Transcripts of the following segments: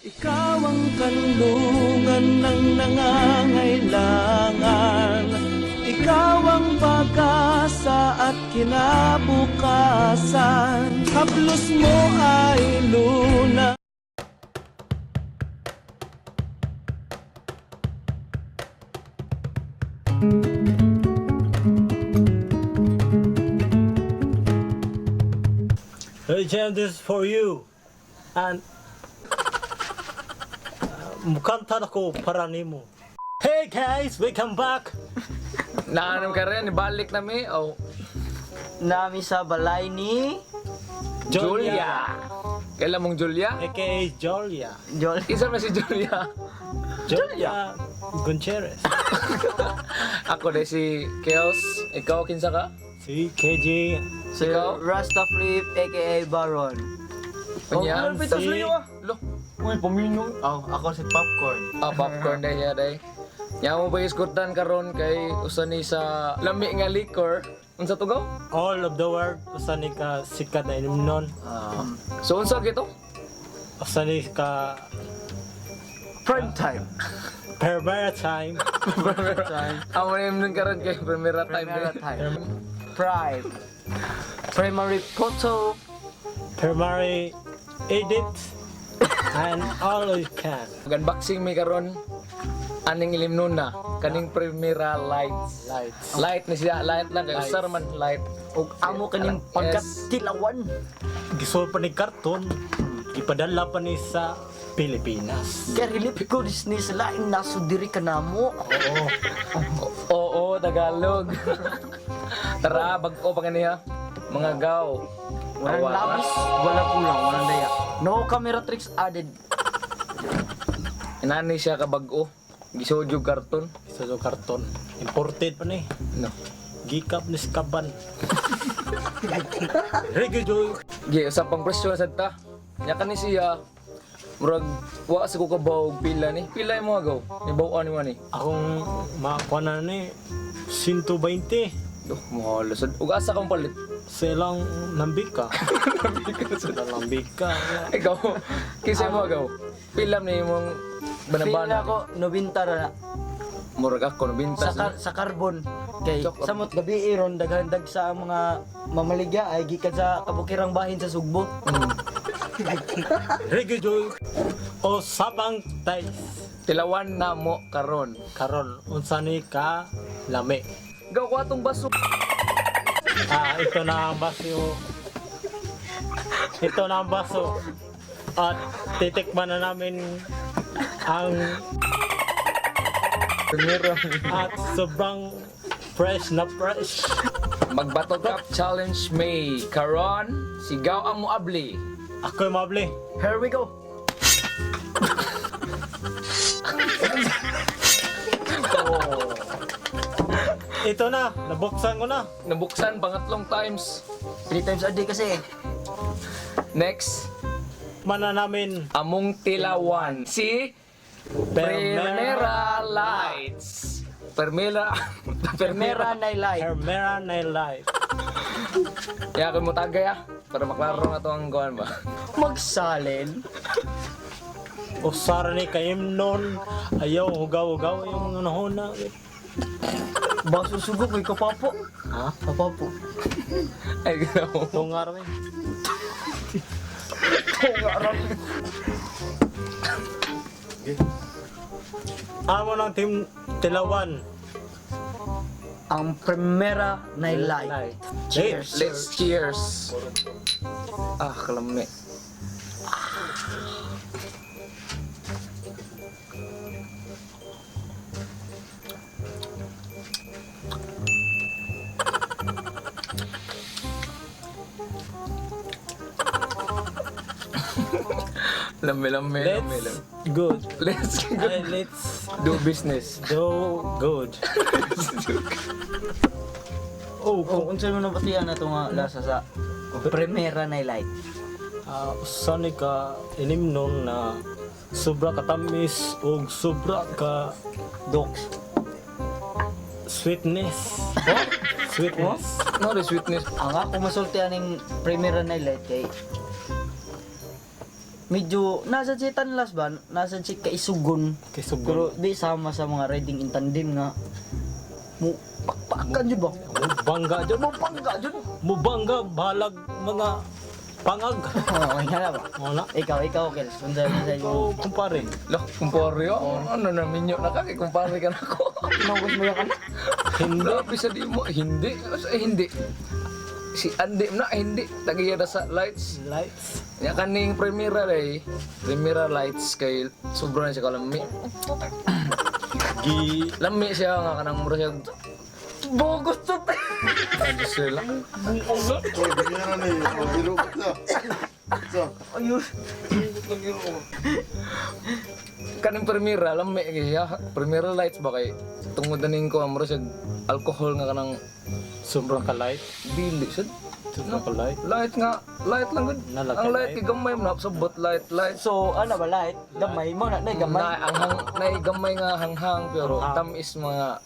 Ikaw ang kanlungan ng nangangailangan. Ikaw ang pag-asa at kinabukasan. Haplos mo ay luna. Hey Jam, this is for you. And mukanta ako para nimo. Hey guys, welcome back. Naanam ka rin, ibalik nami. Oh, Nami sa balay ni Julia. Kailan mong Julia? AKA Julia. Jol. Isa na si Julia. Julia Gutierrez. Ako na si Kels. Ikaw, kinsa ka? Si KJ. Si Ikaw? Rasta Flip aka Baron. Kanya? Oh, pito sa'yo ah. Lo, Uy, pamino. Oh, ako si Popcorn. popcorn na siya day. Yan mo ba iskutan karon kay usani sa lami nga liquor. Unsa tugaw? All of the world, usani ka sikat na inom nun. So unsa gito? Usani ka Prime time. Perbera time. Time. Amo na yun karon kay primera time. Primera time. Prime. Primary photo. Primary edit. And all you can. Unboxing mi karon aning ilimnon na kaning primera lights. Lights. Light na siya, light lang kay usar man light. Ug amo kaning Yes. pagkatilawan. Gisol pa ni karton. Ipadala pa ni sa Pilipinas. Kaya hilip ko Disney sa laing naso diri ka namo. Oo. Oo, Tagalog. Tara, bag-o pa kaniya. Mga gaw. Walang labis, walang kulang, walang daya. No camera tricks added. Inani siya ka bag-o. Gisodyo karton. Sa karton. Imported pa ni. No. Gikap ni Skaban. Regijoy. Gi, usap pang presyo sa ta. Nya kani siya. Murag wa sa ko kabaw pila ni. Pila mo agaw. Ni bawan ni ni. Akong makakuha na ni 120 Duh, mahal sad. Ug asa kang palit? sa ilang nambika. Sa ilang nambika. Ikaw, kinsa mo agaw? Pila ni mong Feel banabana. ako 90 ra na. Murag ako no bintas. Sa carbon kay Chok- samot gabi iron daghandag sa mga mamaligya ay gikan sa kabukirang bahin sa Sugbo. Regijoy. O sabang tais. Tilawan na mo karon. Karon unsa ni ka lami. Gaw ko atong baso. Ito na ang baso. Ito na ang baso. At titikman na namin ang Primero. at sobrang fresh na fresh. Magbato cup challenge May. Karon, sigaw ang muabli. Ako'y mabli. Here we go. Ito na, nabuksan ko na. Nabuksan pangatlong times. 3 times a day kasi. Next, Mana namin among tilawan. Si Primera Lights. Primera. Primera na light. Hermera Nail Life. Ya, ako mo tagay ah. Para maklaro na to ang gawan ba. Magsalin. Usara ni kaimnon. Ayaw, hugaw-hugaw yung nahuna. Baso sugo kay kapapo. Ha? Kapapo. Ay, gano'n. Tungar ni. Amo ng team Tilawan. Ang primera na light. Cheers. Let's cheers. Ah, kalami. Lami. Let's good. Let's Let's do business. do good. Oh, unsa mo nabatian na to nga lasa sa primera na light. Saan ka inimnon na sobra katamis o sobra ka Dogs. sweetness. Sweetness. No, the sweetness. Ang ako masulti aning primera na light kay medyo nasa si Tanlas ba? Nasa si Kaisugon. Kaisugon. Pero di sama sa mga riding in tandem nga mo pakpakan jud ba? Bangga dyan. Mo pangga jud. Mubangga, balag mga pangag. Oh, nga ba? Wala. Ikaw, Kels. Kung sa So, kumpare. Lah, kumpare ako. Ano na minyo na kaki, kumpare ka na ako. tinawag mo yung anak. Hindi. Grabe sa di mo. Hindi. Hindi. Si Andy na, hindi. Tagiya na sa lights. Lights. Ya kaning Primera day. Primera lights kay sobrang siya kalami. Gi... Lami siya nga kanang mura siya. Bogos to. Ano sila? Uy, bigyan na eh. Magbiro ka sa. So, Ayun. Kanang Primera lami siya. Primera lights ba kay tungod na ning ko mura siya alcohol nga kanang Sobrang ka-light. bili sad. Sobrang ka-light. Light nga, light lang gud. Nalagay Ang light light. kay gamay mo na sabot light. So, ano ba light? Gamay mo na gamay. Na ang na gamay nga hanghang pero Hanghang. tamis mga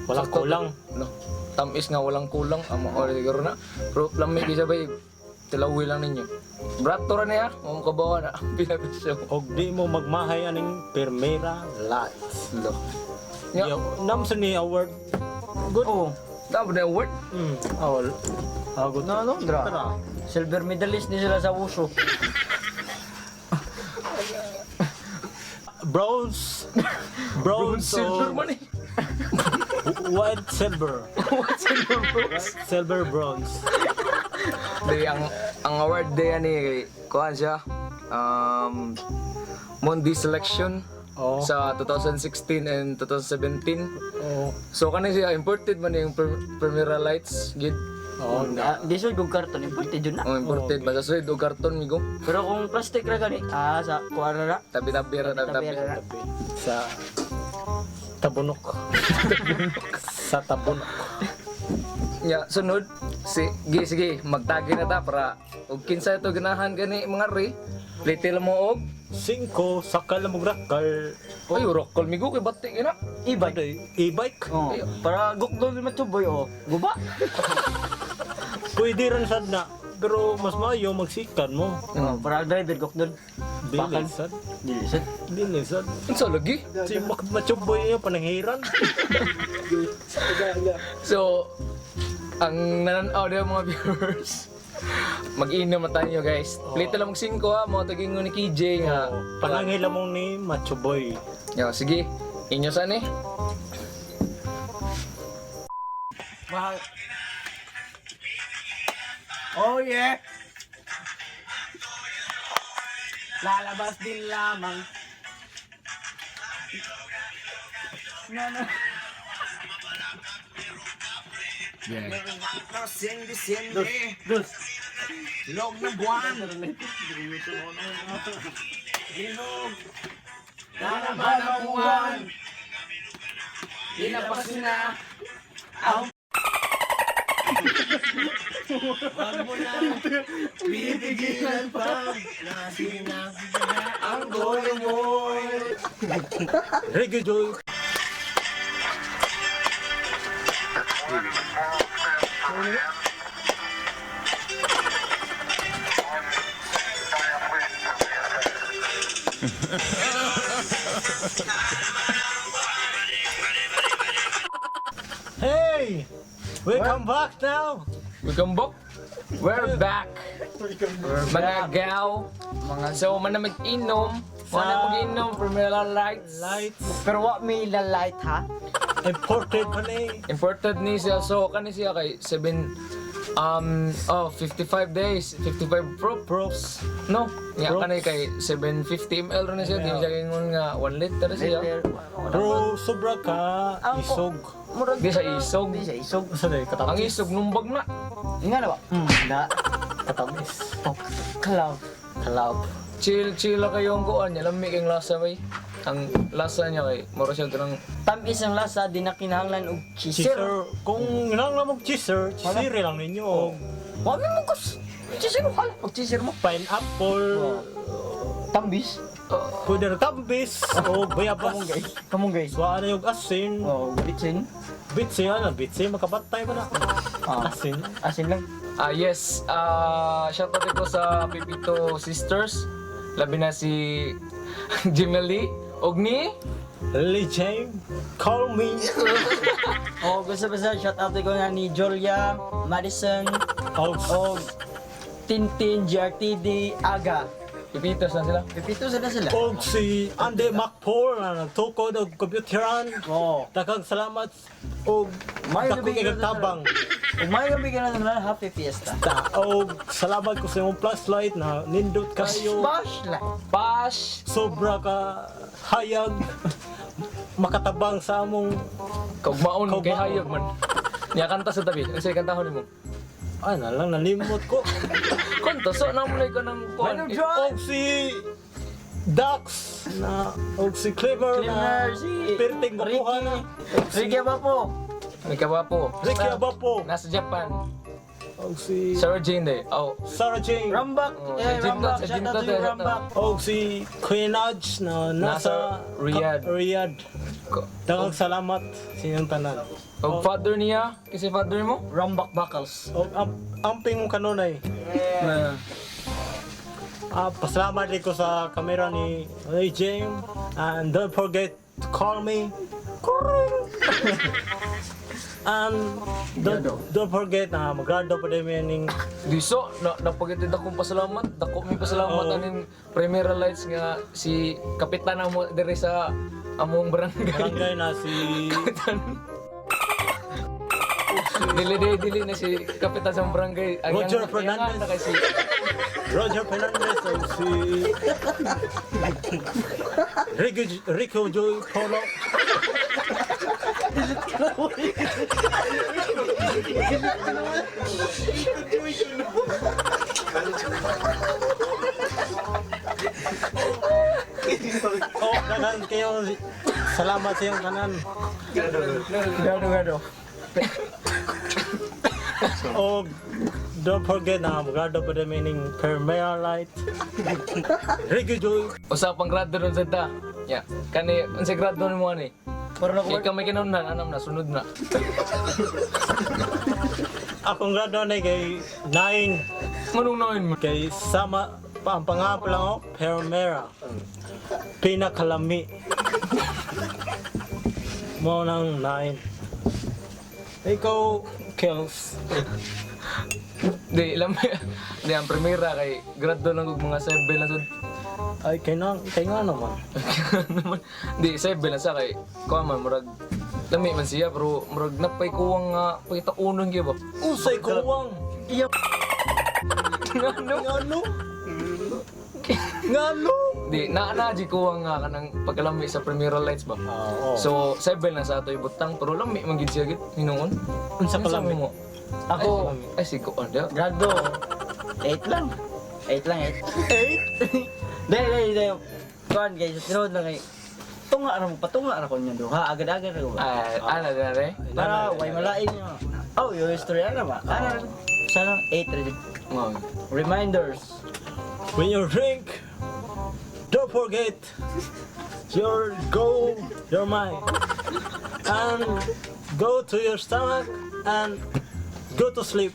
Walang kulang. no. Tamis nga walang kulang amo or siguro na. Pero lami gyud siya bay. Tilawi lang ninyo. Brato ra niya, mo kabawa na pinabisyo. Og di mo magmahay aning Primera Lights. Lo. Ya, Nam sa ni award. Good. Oh. dapat na word. Awal. Good. No, dra. Tara. Silver medalist ni sila sa wushu. Bronze. Bronze. Silver man eh. White silver. Silver bronze. Di ang award day ani kuan siya. Mondi selection Oh. sa 2016 and 2017. Oh. So kanina siya imported man yung Primera lights gid. Oh, na. Di so yung karton imported yun na. Oh, imported ba sa sulit o karton migo. Pero kung plastic ra gani, sa kuha na. Tabi-tabi ra tabi. Tabi-tabi. Sa tabunok. Sa tabunok. Ya, sunod sige magtagi na ta para ug kinsa ito ganahan gani mga re. Little mo og 5 sakal mo rakal. oy rockol migo kay bati ina. E-bike. E-bike. Oh, para gukdol ni matuboy oh. Guba. Pwede rin sad na. Pero mas mayo magsikan mo. Oh, para driver gukdol. Dili sad. Dilisod. Dili sad. Unsa lagi? Si machuboy niya pananghiran. So ang nananaw dia mga viewers. Mag-inom na tayo guys. Little lang mag 5 ha, mga tagingon ni KJ nga. Pananghilan mo ni machuboy. Yo, sige. Inyo sa ni. Oh yeah! Lalabas din lamang. Kasing Disyembre, log ng buwan. Linog, lalaban ang buwan. Ilabas na ang wag mo na pipigilan pa nasinasina ang goyo mo. Reggae Joy. Hey! Welcome back now! Welcome back. We're back. Mga gal, so man na mag-inom, man na mag-inom Primera lights. Lights. Pero what may la light ha? Imported pa ni. Imported ni siya, so kani siya kay 55 days, 55 Props. no, nga Props. kani kay 750 ml rin siya, di siya kingon nga 1 liter siya. Pero sobra ka isog. Murag Di sa isog. Di sa isog. Asa na Ang katamis? isog numbag na. Nga na ba? Na. Katamis. Oh, kalaw. Kalab. Chill lang kayo ang kuan niya, lamig ang lasa bay. Ang lasa niya kay moro siya ganang Tamis ang lasa, di na kinahanglan og cheeser. Cheeser. Kung hinanglan mo cheeser, cheeser lang ninyo. Wala mo kus. Cheeser mo pala. Pag cheeser mo. Pineapple. Tambis. Pwede na tambis. O bayabas. Kamong guys. Suwa na yung asin. Oh, bitsin. Bitsi ano? Bitsi makapatay ba na? Ah. Asin. Asin lang. yes, shoutout ko sa Pipito Sisters. Labi na si Jimely og ni Lily James, call me. O gusto ba sa shout out ko nga ni Julia, Madison, Oh, o Tintin, GRTD, Aga. Pipitos na sila. Pipito sila sila. og si Andy McPaul na nagtukod og computeran. Oo. Daghang salamat og May dako nabigyan na tabang. Kung may gabi ka na happy fiesta. Og salamat ko sa imong flashlight na nindot kayo. Bash lang. Pash! Sobra ka hayag makatabang sa among Kaugmaon kay Kaugmaon. hayag man. Niya kanta sa tabi. Ano sa'yo kantahon mo? ay na lang nalimot ko. Konto, so namulay ko ng kuhan. Og si Dax na og si Clever Cleaner, na si perting makuha na. Ricky ba po? May kawapo. Ricky Abapo Nasa Japan. og si Sarah Jane day. Oh, Sarah Jane Rambak. Oh, Eh, sa Rambak. Jinta, Shout out sa to you, Jinta, Rambak. og si Queen Aj na nasa Riyadh. Riyadh. Daghang salamat sa inyong tanan. og father niya, kasi father mo? Rambak Buckles. Og amping mo kanunay. Pasalamat din ko sa kamera ni Lily James. And don't forget to call me. And don't forget na mag-grado pa din yung Diso, napagitid akong pasalamat. Dako may pasalamat aning Primera Lights nga si kapitan mo diri sa among barangay. barangay na si Dili na si kapitan sa barangay. Ang Roger yang- Fernandez. yang- na kay si Roger Fernandez o si Rico Joy Polo. Oh, dagan kayo. Salamat sa iyong kanan. Gado. Oh, don't forget na magado pa din meaning Primera Light. Rico Joy. usapang grado ron sa ta. Ya, kani unsa grado mo ani? Para Kay kami kinahanglan anam na sunod na. Akong grado na kay 9. Manong naon mo? Kay sama pa ang pangapal lang ako, Primera. Pinakalami. Mo ng 9. Ikaw, Kels. Di ilam di ang primera kay grado lang og mga 7 na sud. Ay, kay nga naman. Di 7 na sa kay ko man murag lami man siya pero murag napay kuwang nga pakita unong gyud ba. Usay kuwang. Iyo. Ngano? Ngano? Di na di kuwang nga kanang pagkalami sa Primera Lights ba. Oo. So 7 na sa atoy butang pero lami man gid siya gid hinuon. Unsa ka lami? mo? Ako, Ay si ko anda. grado. 8 lang. 8 lang, 8. Dahil. Kuhan guys, tinawad lang kay. Patunga ra ko niyo do. Ha, agad-agad ra ko ba? Ana na re. Para way malain niyo. Oh, yung istorya na ba? Sana 8 rin. Mo. Reminders. When you drink, don't forget your goal, your mind. And go to your stomach and go to sleep.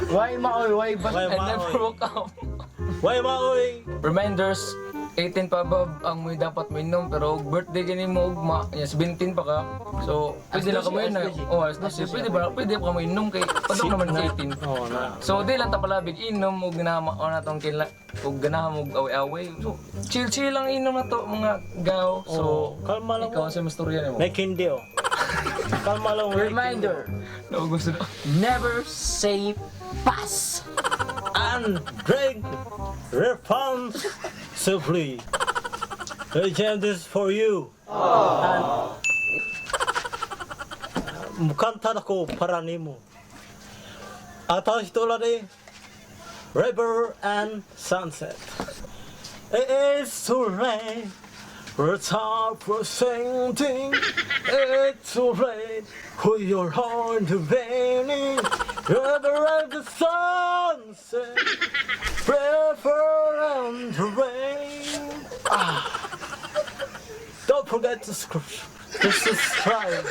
Why maoy, why ba? Why I never maoy? woke up. Why maoy? Reminders, 18 pa above ang may dapat mainom pero birthday gani mo ugma, yes 17 pa ka. So, pwede na ka mo na. Oh, alas 12. Pwede pa ka mo inom kay padung naman ng 18. Oh, na. So, di lang ta palabig inom og ginama o na tong kila og ganahan mo away-away. So, chill lang inom na to mga gaw. So, Kalma lang. ikaw sa mastorya nimo. May hindi oh. Kalma lang. Reminder, Naugos na. never say pass. And drink responsibly. I jam this for you. And mukanta ako para nimo. Ataw tulad eh. River and sunset. It's too late. We're time for something. It's too late for your heart to burning. River and the sunset. River and the rain. Don't forget to subscribe.